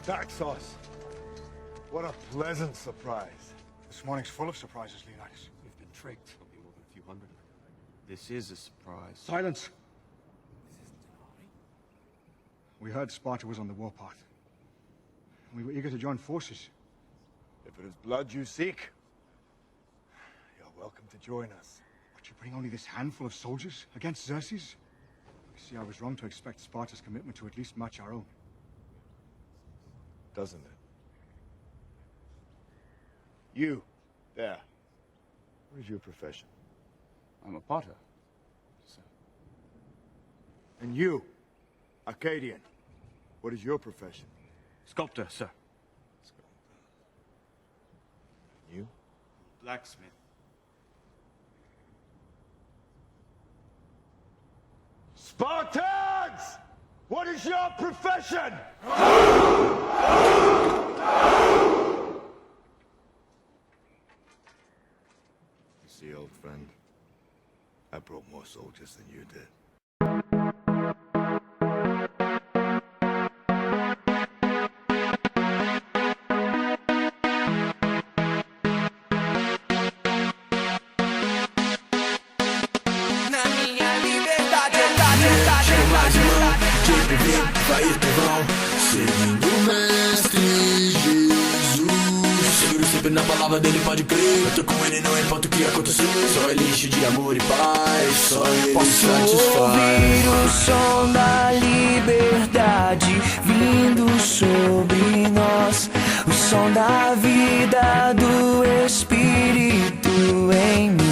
Dark sauce. What a pleasant surprise. This morning's full of surprises, Leonidas. We've been tricked. There'll be more than a few hundred. This is a surprise. Silence! We heard Sparta was on the warpath. We were eager to join forces. If it is blood you seek, you're welcome to join us. But you bring only this handful of soldiers against Xerxes? You see, I was wrong to expect Sparta's commitment to at least match our own. Doesn't it? You, there. What is your profession? I'm a potter, sir. And you, Arcadian. What is your profession? Sculptor, sir. You? Blacksmith. Spartans! What is your profession? You see, old friend, I brought more soldiers than you did. Vai irmão, seguindo o mestre Jesus. Seguro sempre na palavra dele, pode crer. Eu tô com ele, não importa o que acontecer. Só ele enche de amor e paz. Só ele satisfaz. Ouvir o som da liberdade vindo sobre nós. O som da vida do